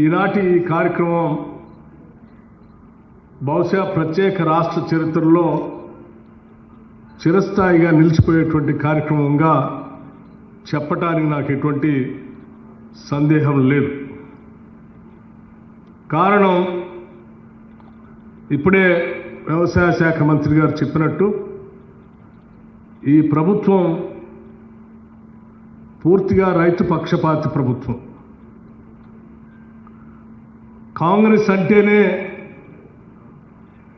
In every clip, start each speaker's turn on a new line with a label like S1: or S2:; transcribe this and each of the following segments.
S1: ఈనాటి ఈ కార్యక్రమం బహుశా ప్రత్యేక రాష్ట్ర చరిత్రలో చిరస్థాయిగా నిలిచిపోయేటువంటి కార్యక్రమంగా చెప్పటానికి నాకు ఎటువంటి సందేహం లేదు. కారణం ఇప్పుడే వ్యవసాయ శాఖ మంత్రి గారు చెప్పినట్టు ఈ ప్రభుత్వం పూర్తిగా రైతు పక్షపాతి ప్రభుత్వం. కాంగ్రెస్ అంటేనే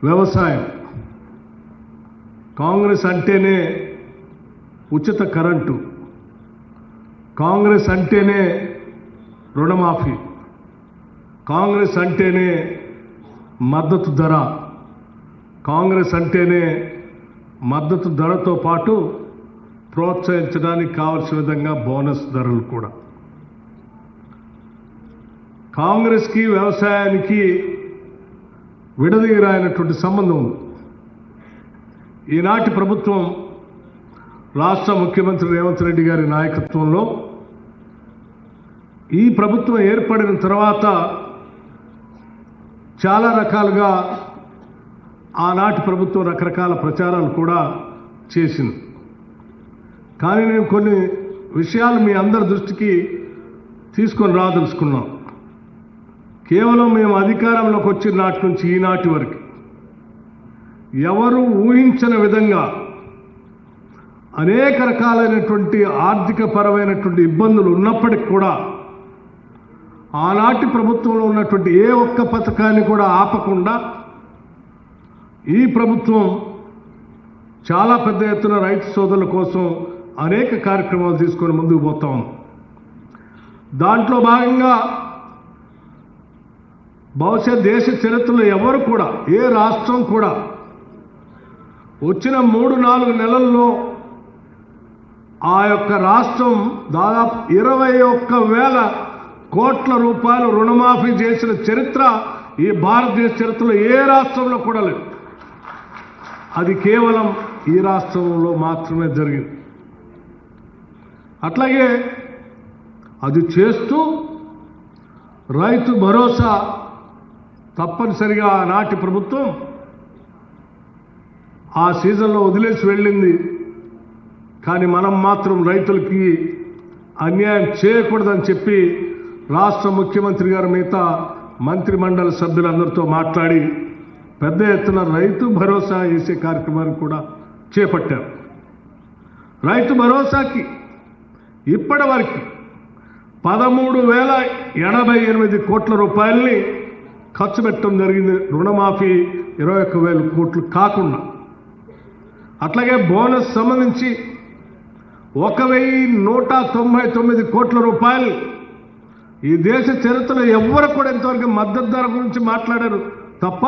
S1: వ్యవసాయం, కాంగ్రెస్ అంటేనే ఉచిత కరెంటు, కాంగ్రెస్ అంటేనే రుణమాఫీ, కాంగ్రెస్ అంటేనే మద్దతు ధర, కాంగ్రెస్ అంటేనే మద్దతు ధరతో పాటు ప్రోత్సహించడానికి కావలసిన విధంగా బోనస్ ధరలు కూడా. కాంగ్రెస్కి వ్యవసాయానికి విడదీయరాయినటువంటి సంబంధం ఉంది. ఈనాటి ప్రభుత్వం రాష్ట్ర ముఖ్యమంత్రి రేవంత్ రెడ్డి గారి నాయకత్వంలో ఈ ప్రభుత్వం ఏర్పడిన తర్వాత చాలా రకాలుగా ఆనాటి ప్రభుత్వం రకరకాల ప్రచారాలు కూడా చేసింది. కానీ నేను కొన్ని విషయాలు మీ అందరి దృష్టికి తీసుకొని రాదలుచుకున్నాం. కేవలం మేము అధికారంలోకి వచ్చిన నాటి నుంచి ఈనాటి వరకు ఎవరు ఊహించని విధంగా అనేక రకాలైనటువంటి ఆర్థిక పరమైనటువంటి ఇబ్బందులు ఉన్నప్పటికీ కూడా ఆనాటి ప్రభుత్వంలో ఉన్నటువంటి ఏ ఒక్క పథకాన్ని కూడా ఆపకుండా ఈ ప్రభుత్వం చాలా పెద్ద ఎత్తున రైతు సోదరుల కోసం అనేక కార్యక్రమాలు తీసుకొని ముందుకు పోతాం. దాంట్లో భాగంగా బహుశా దేశ చరిత్రలో ఎవరు కూడా ఏ రాష్ట్రం కూడా వచ్చిన 3-4 నెలల్లో ఆ యొక్క రాష్ట్రం దాదాపు 21,000 కోట్ల రూపాయలు రుణమాఫీ చేసిన చరిత్ర ఈ భారతదేశ చరిత్రలో ఏ రాష్ట్రంలో కూడా లేదు. అది కేవలం ఈ రాష్ట్రంలో మాత్రమే జరిగింది. అట్లాగే అది చేస్తూ రైతు భరోసా తప్పనిసరిగా ఆనాటి ప్రభుత్వం ఆ సీజన్లో వదిలేసి వెళ్ళింది. కానీ మనం మాత్రం రైతులకి అన్యాయం చేయకూడదని చెప్పి రాష్ట్ర ముఖ్యమంత్రి గారు మిగతా మంత్రిమండలి సభ్యులందరితో మాట్లాడి పెద్ద ఎత్తున రైతు భరోసా వేసే కార్యక్రమాన్ని కూడా చేపట్టారు. రైతు భరోసాకి ఇప్పటి వరకు 13,088 కోట్ల రూపాయలని ఖర్చు పెట్టడం జరిగింది. రుణమాఫీ 21,000 కోట్లు కాకుండా. అట్లాగే బోనస్ సంబంధించి 1,199 కోట్ల రూపాయలు ఈ దేశ చరిత్రలో ఎవ్వరు కూడా ఇంతవరకు మద్దతు ధర గురించి మాట్లాడారు తప్ప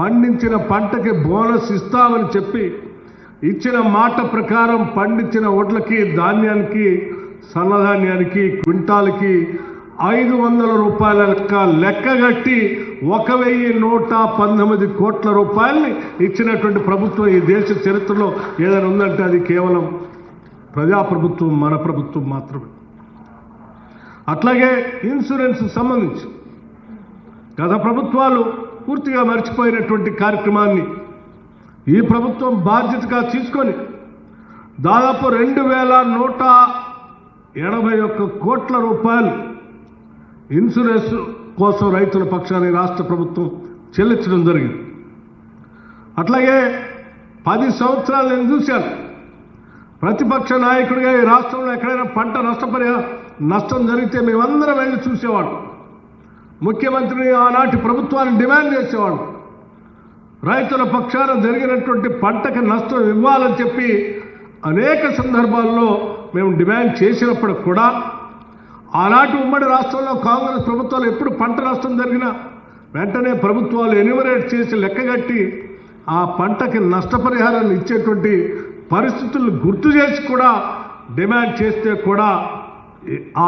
S1: పండించిన పంటకి బోనస్ ఇస్తామని చెప్పి ఇచ్చిన మాట ప్రకారం పండించిన వడ్లకి, ధాన్యానికి, సన్నధాన్యానికి క్వింటాల్కి 500 రూపాయల లెక్కగట్టి 1,119 కోట్ల రూపాయలని ఇచ్చినటువంటి ప్రభుత్వం ఈ దేశ చరిత్రలో ఏదైనా ఉందంటే అది కేవలం ప్రజాప్రభుత్వం, మన ప్రభుత్వం మాత్రమే. అట్లాగే ఇన్సూరెన్స్ సంబంధించి గత ప్రభుత్వాలు పూర్తిగా మర్చిపోయినటువంటి కార్యక్రమాన్ని ఈ ప్రభుత్వం బాధ్యతగా తీసుకొని దాదాపు 2,181 కోట్ల రూపాయలు ఇన్సూరెన్స్ కోసం రైతుల పక్షాన్ని రాష్ట్ర ప్రభుత్వం చెల్లించడం జరిగింది. అట్లాగే 10 సంవత్సరాలు నేను చూశాను. ప్రతిపక్ష నాయకుడిగా ఈ రాష్ట్రంలో ఎక్కడైనా పంట నష్టం జరిగితే మేమందరం వెళ్ళి చూసేవాడు. ముఖ్యమంత్రిని ఆనాటి ప్రభుత్వాన్ని డిమాండ్ చేసేవాడు. రైతుల పక్షాన జరిగినటువంటి పంటకి నష్టం ఇవ్వాలని చెప్పి అనేక సందర్భాల్లో మేము డిమాండ్ చేసినప్పటికి కూడా ఆనాటి ఉమ్మడి రాష్ట్రంలో కాంగ్రెస్ ప్రభుత్వాలు ఎప్పుడు పంట నష్టం జరిగినా వెంటనే ప్రభుత్వాలు ఎన్యూమరేట్ చేసి లెక్కగట్టి ఆ పంటకి నష్టపరిహారాన్ని ఇచ్చేటువంటి పరిస్థితులను గుర్తు చేసి కూడా డిమాండ్ చేస్తే కూడా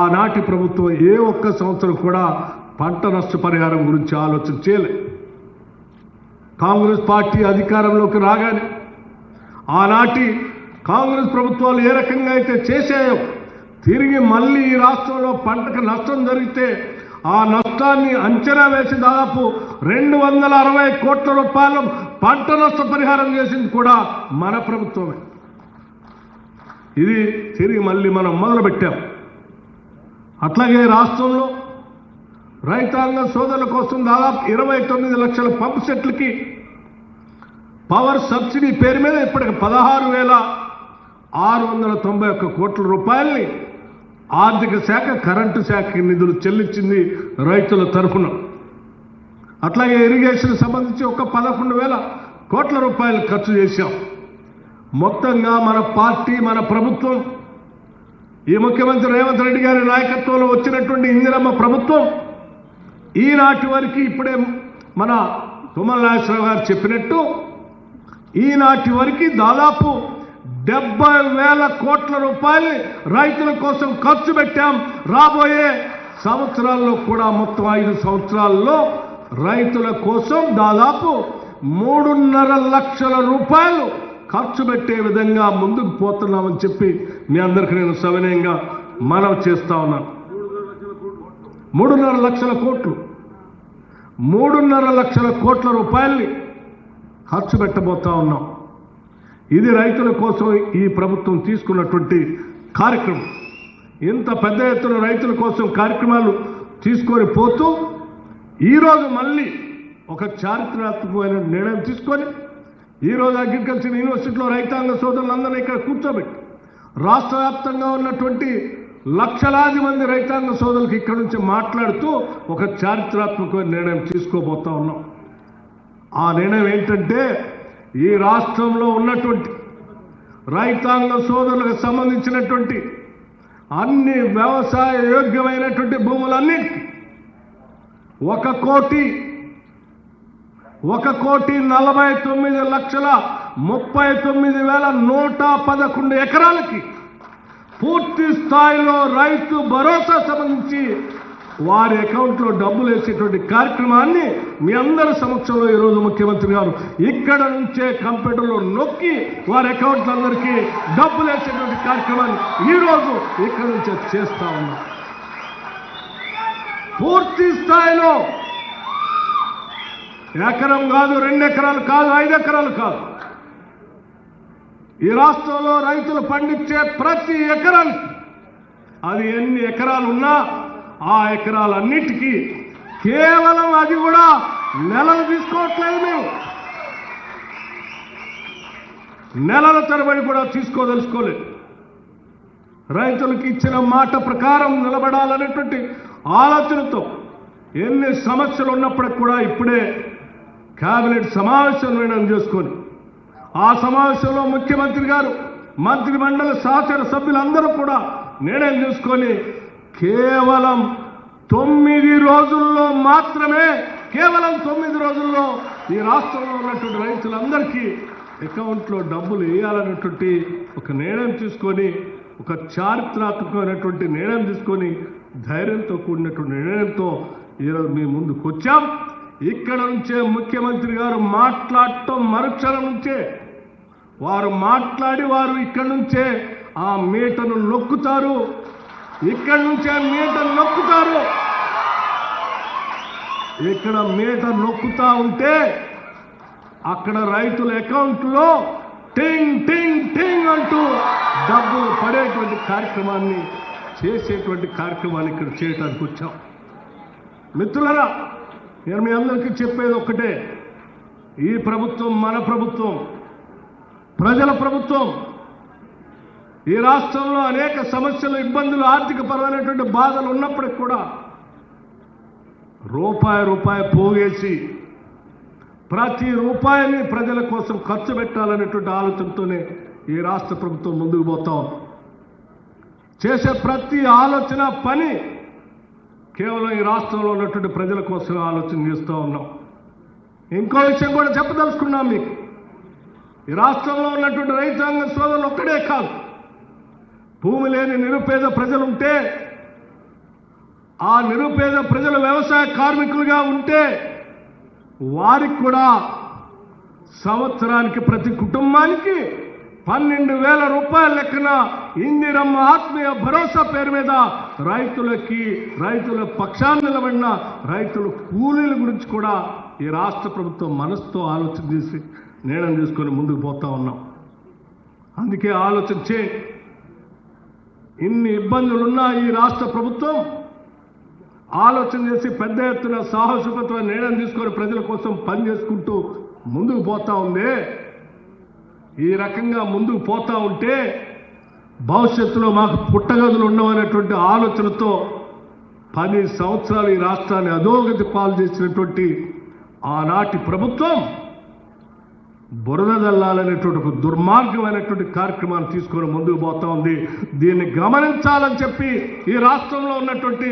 S1: ఆనాటి ప్రభుత్వం ఏ ఒక్క సంవత్సరం కూడా పంట నష్టపరిహారం గురించి ఆలోచన చేయలేదు. కాంగ్రెస్ పార్టీ అధికారంలోకి రాగానే ఆనాటి కాంగ్రెస్ ప్రభుత్వాలు ఏ రకంగా అయితే చేశాయో తిరిగి మళ్ళీ ఈ రాష్ట్రంలో పంటకు నష్టం జరిగితే ఆ నష్టాన్ని అంచనా వేసి దాదాపు 260 కోట్ల రూపాయలు పంట నష్ట పరిహారం చేసింది కూడా మన ప్రభుత్వమే. ఇది తిరిగి మళ్ళీ మనం మొదలుపెట్టాం. అట్లాగే రాష్ట్రంలో రైతాంగ సోదరుల కోసం దాదాపు 29 లక్షల పంపు సెట్లకి పవర్ సబ్సిడీ పేరు మీద ఇప్పటికి 16,691 కోట్ల రూపాయల్ని ఆర్థిక శాఖ కరెంటు శాఖకి నిధులు చెల్లించింది రైతుల తరఫున. అట్లాగే ఇరిగేషన్ సంబంధించి ఒక 11,000 కోట్ల రూపాయలు ఖర్చు చేశాం. మొత్తంగా మన పార్టీ మన ప్రభుత్వం ఈ ముఖ్యమంత్రి రేవంత్ రెడ్డి గారి నాయకత్వంలో వచ్చినటువంటి ఇందిరమ్మ ప్రభుత్వం ఈనాటి వరకు ఇప్పుడే మన తుమ్మల నాగేశ్వరరావు గారు చెప్పినట్టు ఈనాటి వరకు దాదాపు 70,000 కోట్ల రూపాయలు రైతుల కోసం ఖర్చు పెట్టాం. రాబోయే సంవత్సరాల్లో కూడా మొత్తం 5 సంవత్సరాల్లో రైతుల కోసం దాదాపు 3.5 లక్షల రూపాయలు ఖర్చు పెట్టే విధంగా ముందుకు పోతున్నామని చెప్పి మీ అందరికీ నేను సవినయంగా మనవి చేస్తా ఉన్నాను. 3.5 లక్షల కోట్లు 3.5 లక్షల కోట్ల రూపాయల్ని ఖర్చు పెట్టబోతా ఉన్నాం. ఇది రైతుల కోసం ఈ ప్రభుత్వం తీసుకున్నటువంటి కార్యక్రమం. ఇంత పెద్ద ఎత్తున రైతుల కోసం కార్యక్రమాలు తీసుకొని పోతూ ఈరోజు మళ్ళీ ఒక చారిత్రాత్మకమైన నిర్ణయం తీసుకొని ఈరోజు అగ్రికల్చర్ యూనివర్సిటీలో రైతాంగ సోదరులందరినీ ఇక్కడ కూర్చోబెట్టి రాష్ట్ర వ్యాప్తంగా ఉన్నటువంటి లక్షలాది మంది రైతాంగ సోదరులకు ఇక్కడ నుంచి మాట్లాడుతూ ఒక చారిత్రాత్మకమైన నిర్ణయం తీసుకోబోతా ఉన్నాం. ఆ నిర్ణయం ఏంటంటే ఈ రాష్ట్రంలో ఉన్నటువంటి రైతాంగ సోదరులకు సంబంధించినటువంటి అన్ని వ్యవసాయ యోగ్యమైనటువంటి భూములన్నిటికీ 1,49,39,111 ఎకరాలకి పూర్తి స్థాయిలో రైతు భరోసా సంబంధించి వారి అకౌంట్లో డబ్బులు వేసేటువంటి కార్యక్రమాన్ని మీ అందరి సమక్షంలో ఈరోజు ముఖ్యమంత్రి గారు ఇక్కడ నుంచే కంప్యూటర్లో నొక్కి వారి అకౌంట్లందరికీ డబ్బులు వేసేటువంటి కార్యక్రమాన్ని ఈరోజు ఇక్కడ నుంచే చేస్తా ఉన్నాం. పూర్తి స్థాయిలో ఎకరం కాదు, 2 ఎకరాలు కాదు, 5 ఎకరాలు కాదు. ఈ రాష్ట్రంలో రైతులు పండించే ప్రతి ఎకరానికి అది ఎన్ని ఎకరాలు ఉన్నా ఆ ఎకరాలన్నిటికీ కేవలం అది కూడా నెలలు తీసుకోవట్లేదు. మేము నెలల తరబడి కూడా తీసుకోదలుచుకోలేదు. రైతులకు ఇచ్చిన మాట ప్రకారం నిలబడాలనేటువంటి ఆలోచనతో ఎన్ని సమస్యలు ఉన్నప్పటికి కూడా ఇప్పుడే కేబినెట్ సమావేశం నిర్ణయం చేసుకొని ఆ సమావేశంలో ముఖ్యమంత్రి గారు మంత్రి మండలి సహచర సభ్యులందరూ కూడా నిర్ణయం చేసుకొని కేవలం 9 రోజుల్లో మాత్రమే కేవలం 9 రోజుల్లో ఈ రాష్ట్రంలో ఉన్నటువంటి రైతులందరికీ అకౌంట్లో డబ్బులు వేయాలనేటువంటి ఒక నిర్ణయం తీసుకొని ఒక చారిత్రాత్మకమైనటువంటి నిర్ణయం తీసుకొని ధైర్యంతో కూడినటువంటి నిర్ణయంతో ఈరోజు మీ ముందుకు వచ్చాం. ఇక్కడ నుంచే ముఖ్యమంత్రి గారు మాట్లాడటం మరుక్షణం నుంచే వారు మాట్లాడి వారు ఇక్కడ నుంచే ఆ మీటను నొక్కుతారు. ఇక్కడి నుంచే మీటను నొక్కుతారు. ఇక్కడ మీటర్ నొక్కుతా ఉంటే అక్కడ రైతుల అకౌంట్లో టింగ్ టింగ్ టింగ్ అంటూ డబ్బులు పడేటువంటి కార్యక్రమాన్ని చేసేటువంటి కార్యక్రమాన్ని ఇక్కడ చేయడానికి వచ్చాం. మిత్రులారా, నేను మీ అందరికీ చెప్పేది ఒక్కటే, ఈ ప్రభుత్వం మన ప్రభుత్వం, ప్రజల ప్రభుత్వం. ఈ రాష్ట్రంలో అనేక సమస్యలు, ఇబ్బందులు, ఆర్థిక పరమైనటువంటి బాధలు ఉన్నప్పటికీ కూడా రూపాయి పోగేసి ప్రతి రూపాయిని ప్రజల కోసం ఖర్చు పెట్టాలనేటువంటి ఆలోచనతోనే ఈ రాష్ట్ర ప్రభుత్వం ముందుకు పోతాం. చేసే ప్రతి ఆలోచన పని కేవలం ఈ రాష్ట్రంలో ఉన్నటువంటి ప్రజల కోసం ఆలోచన చేస్తూ ఉన్నాం. ఇంకో విషయం కూడా చెప్పదలుచుకున్నాం మీకు. ఈ రాష్ట్రంలో ఉన్నటువంటి రైతాంగ సోదరులు ఒక్కడే కాదు, భూమి లేని నిరుపేద ప్రజలుంటే, ఆ నిరుపేద ప్రజలు వ్యవసాయ కార్మికులుగా ఉంటే వారికి కూడా సంవత్సరానికి ప్రతి కుటుంబానికి 12,000 రూపాయల లెక్కన ఇందిరమ్మ ఆత్మీయ భరోసా పేరు మీద రైతుల పక్షాన్ని నిలబడిన రైతుల కూలీల గురించి కూడా ఈ రాష్ట్ర ప్రభుత్వం మనసుతో ఆలోచన చేసి నిర్ణయం తీసుకొని ముందుకు పోతా ఉన్నాం. అందుకే ఆలోచన ఇన్ని ఇబ్బందులున్నా ఈ రాష్ట్ర ప్రభుత్వం ఆలోచన చేసి పెద్ద ఎత్తున సాహసోపేతమైన నిర్ణయం తీసుకొని ప్రజల కోసం పనిచేసుకుంటూ ముందుకు పోతా ఉంది. ఈ రకంగా ముందుకు పోతా ఉంటే భవిష్యత్తులో మాకు పుట్టగదులు ఉండవనేటువంటి ఆలోచనతో 10 సంవత్సరాలు ఈ రాష్ట్రాన్ని అధోగతి పాలు చేసినటువంటి ఆనాటి ప్రభుత్వం బురద జల్లాలనేటువంటి ఒక దుర్మార్గమైనటువంటి కార్యక్రమాన్ని తీసుకొని ముందుకు పోతా ఉంది. దీన్ని గమనించాలని చెప్పి ఈ రాష్ట్రంలో ఉన్నటువంటి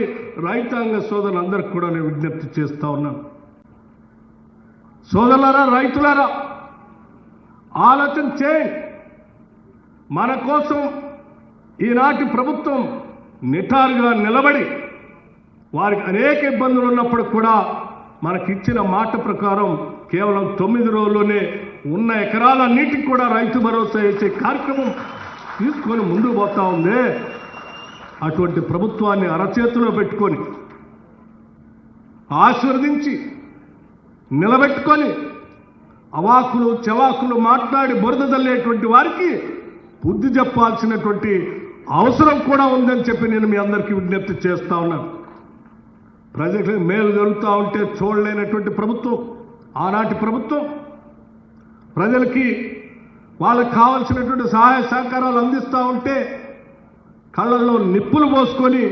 S1: రైతాంగ సోదరులందరికీ కూడా నేను విజ్ఞప్తి చేస్తా ఉన్నాను. సోదరులారా, రైతులారా, ఆలోచన చేయండి. మన కోసం ఈనాటి ప్రభుత్వం నిటారుగా నిలబడి వారికి అనేక ఇబ్బందులు ఉన్నప్పుడు కూడా మనకిచ్చిన మాట ప్రకారం కేవలం 9 రోజుల్లోనే ఉన్న ఎకరాలన్నిటికీ కూడా రైతు భరోసా ఇచ్చే కార్యక్రమం తీసుకొని ముందుకు పోతా ఉంది. అటువంటి ప్రభుత్వాన్ని అరచేతిలో పెట్టుకొని ఆశీర్వదించి నిలబెట్టుకొని అవాకులు చవాకులు మాట్లాడి బురద జల్లేటువంటి వారికి బుద్ధి చెప్పాల్సినటువంటి అవసరం కూడా ఉందని చెప్పి నేను మీ అందరికీ విజ్ఞప్తి చేస్తా ఉన్నాను. ప్రజలకు మేలు జరుగుతూ ఉంటే చూడలేనటువంటి ప్రభుత్వం ఆనాటి ప్రభుత్వం ప్రజలకి వాళ్ళకి కావాల్సినటువంటి సహాయ సహకారాలు అందిస్తూ ఉంటే కళ్ళల్లో నిప్పులు పోసుకొని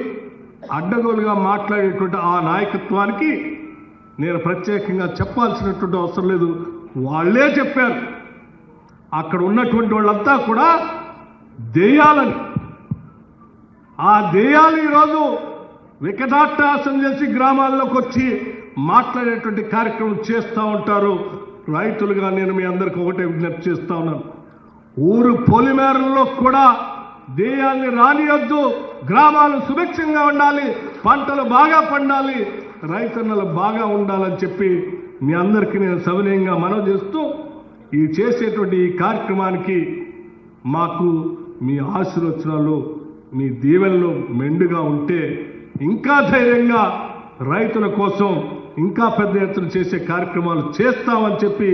S1: అడ్డగోలుగా మాట్లాడేటువంటి ఆ నాయకత్వానికి నేను ప్రత్యేకంగా చెప్పాల్సినటువంటి అవసరం లేదు. వాళ్ళే చెప్పారు. అక్కడ ఉన్నటువంటి వాళ్ళంతా కూడా దెయ్యాలని, ఆ దెయ్యాలు ఈరోజు వికటాట్టాసం చేసి గ్రామాల్లోకి వచ్చి మాట్లాడేటువంటి కార్యక్రమం చేస్తూ ఉంటారు. రైతులుగా నేను మీ అందరికీ ఒకటే విజ్ఞప్తి చేస్తా ఉన్నాను. ఊరు పొలిమేరల్లో కూడా దెయ్యాల్ని రానియొద్దు. గ్రామాలు సుభిక్షంగా ఉండాలి, పంటలు బాగా పండాలి, రైతన్నలు బాగా ఉండాలని చెప్పి మీ అందరికీ నేను సవినయంగా మనవి చేస్తూ ఈ చేసేటువంటి ఈ కార్యక్రమానికి మాకు మీ ఆశీర్వచనాలు, మీ దీవెనలు మెండుగా ఉంటే ఇంకా ధైర్యంగా రైతుల కోసం ఇంకా పెద్ద ఎత్తున చేసే కార్యక్రమాలు చేస్తామని చెప్పి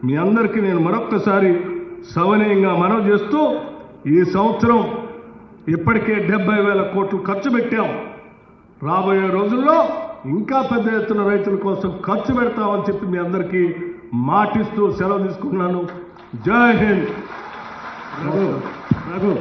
S1: మీ అందరికీ నేను మరొక్కసారి సవినయంగా మనవి చేస్తూ ఈ సంవత్సరం ఇప్పటికే 70,000 కోట్లు ఖర్చు పెట్టాం. రాబోయే రోజుల్లో ఇంకా పెద్ద ఎత్తున రైతుల కోసం ఖర్చు పెడతామని చెప్పి మీ అందరికీ మాటిస్తూ సెలవు తీసుకున్నాను. జై హింద్. రఘు